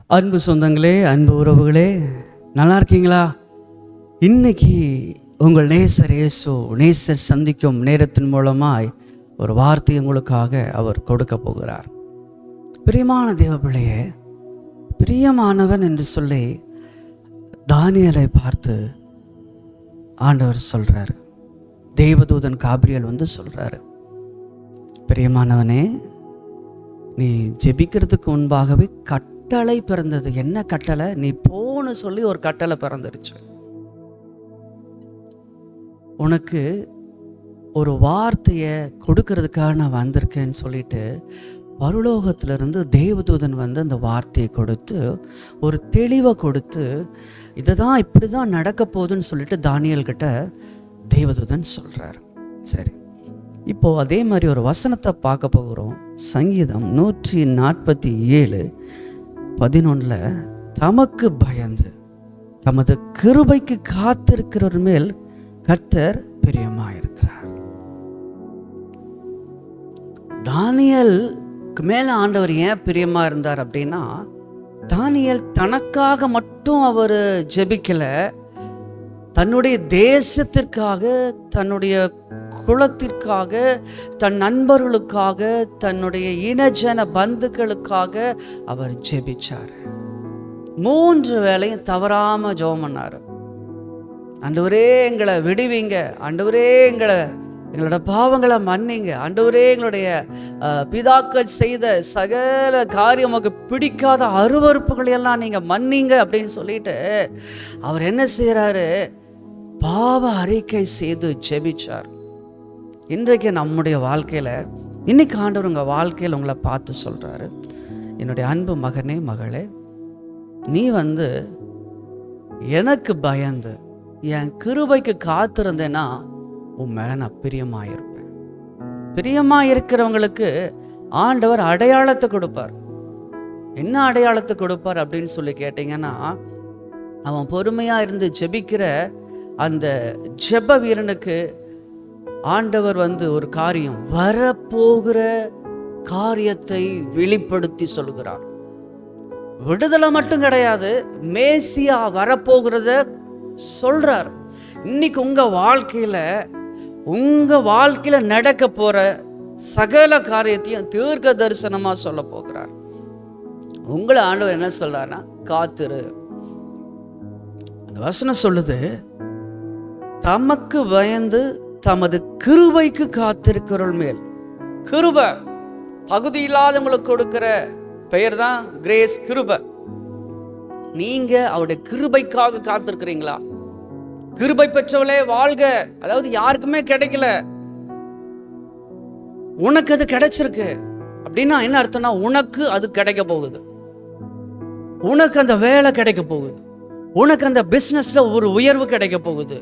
அன்பு சொந்தங்களே, அன்பு உறவுகளே, நல்லா இருக்கீங்களா? இன்னைக்கு உங்கள் நேசர் இயேசு நேசர் சந்திக்கும் நேரத்தின் மூலமாய் ஒரு வார்த்தை உங்களுக்காக அவர் கொடுக்க போகிறார். பிரியமான தேவபிள்ளையே, பிரியமானவன் என்று சொல்லி தானியேலை பார்த்து ஆண்டவர் சொல்றாரு. தேவதூதன் காபிரியல் வந்து சொல்றாரு, பிரியமானவனே, நீ ஜெபிக்கிறதுக்கு முன்பாகவே கட்டளை பிறந்தது. என்ன கட்டளை? நீ போன்னு சொல்லி ஒரு கட்டளை பிறந்துருச்சு. உனக்கு ஒரு வார்த்தையை கொடுக்கறதுக்காக நான் வந்திருக்கேன்னு சொல்லிட்டு பரலோகத்திலிருந்து தேவதூதன் வந்து அந்த வார்த்தையை கொடுத்து ஒரு தெளிவை கொடுத்து இதை தான் இப்படி தான் நடக்க போகுதுன்னு சொல்லிட்டு தானியேல் கிட்ட தேவதூதன் சொல்றார். சரி, இப்போ அதே மாதிரி ஒரு வசனத்தை பார்க்க போகிறோம். சங்கீதம் 147:11 தமக்கு பயந்து தமது கிருபைக்கு காத்திருக்கிறவர் மேல் கர்த்தர் பிரியமாயிருக்கிறார். தானியேலுக்கு மேல ஆண்டவர் ஏன் பிரியமா இருந்தார் அப்படின்னா, தானியேல் தனக்காக மட்டும் அவர் ஜெபிக்கல, தன்னுடைய தேசத்திற்காக, தன்னுடைய குலத்திற்காக, தன் நண்பர்களுக்காக, தன்னுடைய இனஜன பந்துக்களுக்காக அவர் ஜெபிச்சார். 3 வேளையும் தவறாம ஜெபம் பண்ணாரு. ஆண்டவரே எங்களை விடுவீங்க, ஆண்டவரே எங்களோட பாவங்களை மன்னிங்க, ஆண்டவரே எங்களுடைய பிதாக்கள் செய்த சகல காரியம் நமக்கு பிடிக்காத அருவருப்புகளை எல்லாம் நீங்க மன்னிங்க அப்படின்னு சொல்லிட்டு அவர் என்ன செய்யறாரு? பாவ அறிக்கை செய்து ஜெபிச்சார். இன்றைக்கு நம்முடைய வாழ்க்கையில, இன்னைக்கு ஆண்டவர் உங்க வாழ்க்கையில் உங்களை பார்த்து சொல்றாரு, என்னுடைய அன்பு மகனே, மகளே, நீ வந்து எனக்கு பயந்து என் கிருபைக்கு காத்திருந்தேன்னா உன் மேல நான் பிரியமாயிருப்பேன். பிரியமாயிருக்கிறவங்களுக்கு ஆண்டவர் அடையாளத்தை கொடுப்பார். என்ன அடையாளத்தை கொடுப்பார் அப்படின்னு சொல்லி கேட்டீங்கன்னா, அவன் பொறுமையா இருந்து ஜெபிக்கிற அந்த ஜெப வீரனுக்கு ஆண்டவர் வந்து ஒரு காரியம், வரப்போகிற காரியத்தை வெளிப்படுத்தி சொல்கிறார். விடுதலை மட்டும் கிடையாது, மேசியா வரப்போகிறத சொல்றார். இன்னைக்கு உங்க வாழ்க்கையில நடக்க போற சகல காரியத்தையும் தீர்க்க தரிசனமா சொல்ல போகிறார். உங்களை ஆண்டவர் என்ன சொல்றாருன்னா, காத்திரு. அந்த வசனம் சொல்லுது, தமக்கு பயந்து தமது கிருபைக்கு காத்திருக்கிறவர்கள் மேல். கிருபை தகுதி இல்லாதவங்களுக்கு கொடுக்கிற பெயர் தான் கிரேஸ், கிருபை. நீங்க அவருடைய கிருபைக்காக காத்திருக்கிறீங்களா? கிருபை பெற்றவளே வாழ்க. அதாவது யாருக்குமே கிடைக்கல, உனக்கு அது கிடைச்சிருக்கு அப்படின்னா என்ன அர்த்தம்னா, உனக்கு அது கிடைக்க போகுது, உனக்கு அந்த வேலை கிடைக்க போகுது, உனக்கு அந்த பிஸ்னஸ்ல ஒரு உயர்வு கிடைக்க போகுது,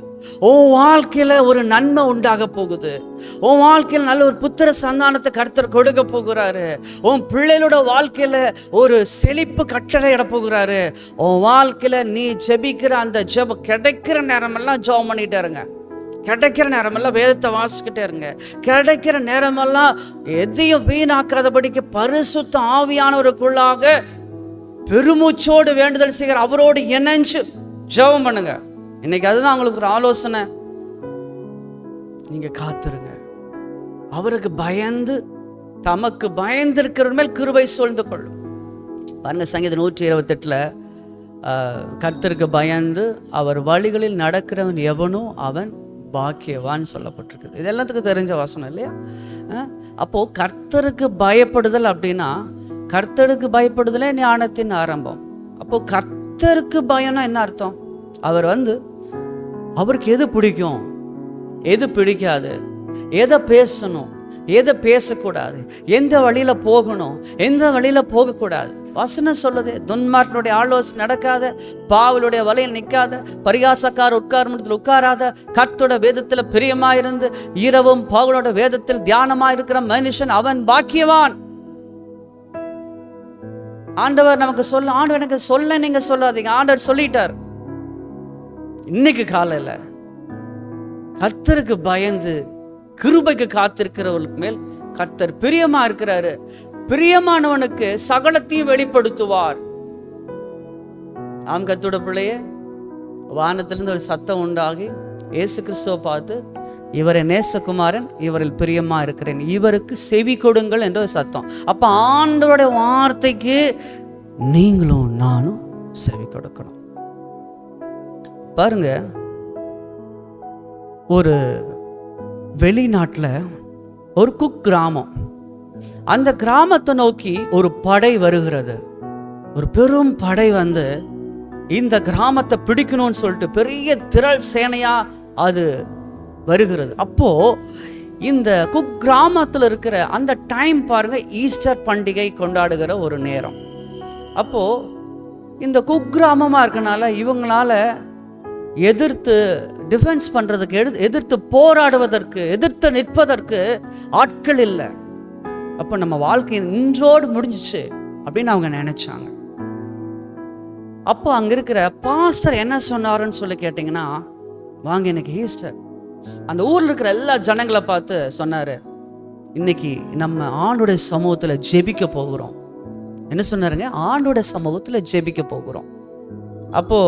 உன் வாழ்க்கையில ஒரு நன்மை உண்டாக போகுது, உன் வாழ்க்கையில் நல்ல ஒரு புத்திர சந்தானத்தை கர்த்தர் கொடுக்க போகிறாரு, உன் பிள்ளைகளோட வாழ்க்கையில ஒரு செழிப்பு கட்டளையிட போகிறாரு. உன் வாழ்க்கையில நீ ஜெபிக்கிற அந்த ஜெபம் கிடைக்கிற நேரமெல்லாம் ஜெபம் பண்ணிட்டே இருங்க. கிடைக்கிற நேரமெல்லாம் வேதத்தை வாசிக்கிட்டே இருங்க. கிடைக்கிற நேரமெல்லாம் எதையும் வீணாக்காதபடிக்கு பரிசுத்த ஆவியானவருக்குள்ளாக பெருமூச்சோடு வேண்டுதல் செய்கிற அவரோடு இணைஞ்சு ஜெபம் பண்ணுங்க. இன்னைக்கு அதுதான் உங்களுக்கு ஒரு ஆலோசனை. நீங்க காத்துருங்க. அவருக்கு பயந்து தமக்கு பயந்து இருக்கிற மேல் கிருபை சூழ்ந்து கொள்ளும். பாருங்க, சங்கீதம் 128 கர்த்தருக்கு பயந்து அவர் வழிகளில் நடக்கிறவன் எவனோ அவன் பாக்கியவான் சொல்லப்பட்டிருக்குது. இது எல்லாத்துக்கும் தெரிஞ்ச வசனம் இல்லையா? அப்போ கர்த்தருக்கு பயப்படுதல் அப்படின்னா, கர்த்தருக்கு பயப்படுதலே ஞானத்தின் ஆரம்பம். அப்போ கர்த்தருக்கு பயம்னா என்ன அர்த்தம்? அவர் வந்து அவருக்கு எது பிடிக்கும், எது பிடிக்காது, எதை பேசணும், எதை பேசக்கூடாது, எந்த வழியில போகணும், எந்த வழியில போகக்கூடாது. வசனம் சொல்லுது, துன்மார்க்கனுடைய ஆலோசனை நடக்காத, பாவலுடைய வலையில் நிற்காத, பரிகாசக்கார உட்கார்மத்தில் உட்காராத, கர்த்தரோட வேதத்துல பிரியமாயிருந்து இரவும் பகலோட வேதத்தில் தியானமாயிருக்கிற மனுஷன் அவன் பாக்கியவான். ஆண்டவர் நமக்கு சொல்ல, ஆண்டவர் எனக்கு சொல்ல நீங்க சொல்லாதீங்க, ஆண்டவர் சொல்லிட்டார். இன்னைக்கு காலையில கர்த்தருக்கு பயந்து கிருபைக்கு காத்திருக்கிறவர்களுக்கு மேல் கர்த்தர் பிரியமா இருக்கிறாரு. பிரியமானவனுக்கு சகலத்தையும் வெளிப்படுத்துவார். ஆம் கர்த்தருடைய பிள்ளையே, வானத்திலிருந்து ஒரு சத்தம் உண்டாகி இயேசு கிறிஸ்துவை பார்த்து, இவரை நேசகுமாரன், இவரில் பிரியமா இருக்கிறேன், இவருக்கு செவி கொடுங்கள் என்ற ஒரு சத்தம். அப்ப ஆண்டவருடைய வார்த்தைக்கு நீங்களும் நானும் செவி கொடுக்கணும். பாருங்க, ஒரு வெளிநாட்டில் ஒரு குக் கிராமம், அந்த கிராமத்தை நோக்கி ஒரு படை வருகிறது. ஒரு பெரும் படை வந்து இந்த கிராமத்தை பிடிக்கணும்னு சொல்லிட்டு பெரிய திரள் சேனையா அது வருகிறது. அப்போ இந்த குக் கிராமத்தில் இருக்கிற அந்த டைம் பாருங்க, ஈஸ்டர் பண்டிகை கொண்டாடுகிற ஒரு நேரம். அப்போ இந்த குக் கிராமமா இருக்கனால இவங்களால எதிர்த்து டிஃபென்ஸ் பண்றதுக்கு, எதிர்த்து போராடுவதற்கு, எதிர்த்து நிற்பதற்கு ஆட்கள் இல்லை. அப்போ நம்ம வாழ்க்கை இன்றோடு முடிஞ்சிச்சு அப்படின்னு அவங்க நினைச்சாங்க. அப்போ அங்க இருக்கிற பாஸ்டர் என்ன சொன்னாருன்னு சொல்லி கேட்டீங்கன்னா, வாங்க இன்னைக்கு ஈஸ்டர். அந்த ஊர்ல இருக்கிற எல்லா ஜனங்களை பார்த்து சொன்னாரு, இன்னைக்கு நம்ம ஆண்டோடைய சமூகத்துல ஜெபிக்க போகிறோம். என்ன சொன்னாருங்க? ஆண்டோட சமூகத்துல ஜெபிக்க போகிறோம். அப்போ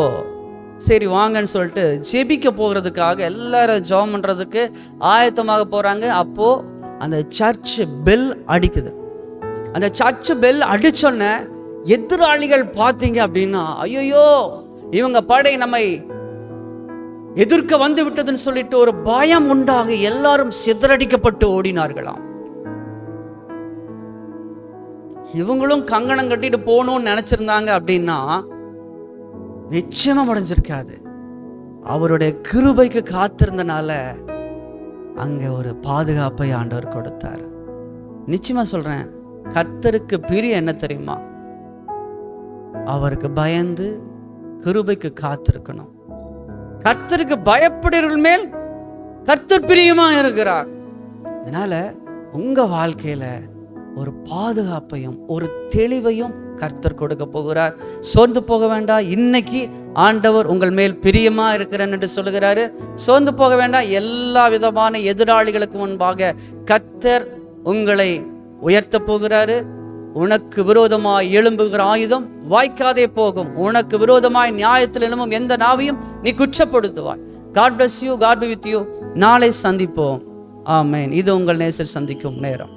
சரி வாங்கன்னு சொல்லிட்டு ஜெபிக்க போகிறதுக்காக எல்லாரும் ஜெபம் பண்றதுக்கு ஆயத்தமாக போறாங்க. அப்போ அந்த சர்ச் பெல் அடிக்குது. அந்த சர்ச் பெல் அடிச்சோன்ன எதிராளிகள் பார்த்தீங்க அப்படின்னா, ஐயோ இவங்க படை நம்மை எதிர்க்க வந்து விட்டதுன்னு சொல்லிட்டு ஒரு பயம் உண்டாகி எல்லாரும் சிதறடிக்கப்பட்டு ஓடினார்களாம். இவங்களும் கங்கணம் கட்டிட்டு போகணும்னு நினைச்சிருந்தாங்க அப்படின்னா நிச்சயமா முடிஞ்சிருக்காது. அவருடைய கிருபைக்கு காத்திருந்தனால அங்க ஒரு பாதுகாப்பை ஆண்டவர் கொடுத்தார். நிச்சயமா சொல்றேன், கர்த்தருக்கு பிரியம் என்ன தெரியுமா? அவருக்கு பயந்து கிருபைக்கு காத்திருக்கணும். கர்த்தருக்கு பயப்படுறவர்கள் மேல் கர்த்தர் பிரியமா இருக்கிறார். அதனால உங்க வாழ்க்கையில ஒரு பாதுகாப்பையும் ஒரு தெளிவையும் கர்த்தர் கொடுக்க போகிறார். சோர்ந்து போக வேண்டாம். இன்னைக்கு ஆண்டவர் உங்கள் மேல் பிரியமா இருக்கிறேன் என்று சொல்லுகிறாரு. சோர்ந்து போக வேண்டாம். எல்லா விதமான எதிராளிகளுக்கு முன்பாக கர்த்தர் உங்களை உயர்த்த போகிறாரு. உனக்கு விரோதமாய் எழும்புகிற ஆயுதம் வாய்க்காதே போகும். உனக்கு விரோதமாய் நியாயத்தில் எழும்பும் எந்த நாவையும் நீ குற்றப்படுத்துவாய். God bless you. God be with you. நாளை சந்திப்போம். ஆமென். இது உங்கள் நேசர் சந்திக்கும் நேரம்.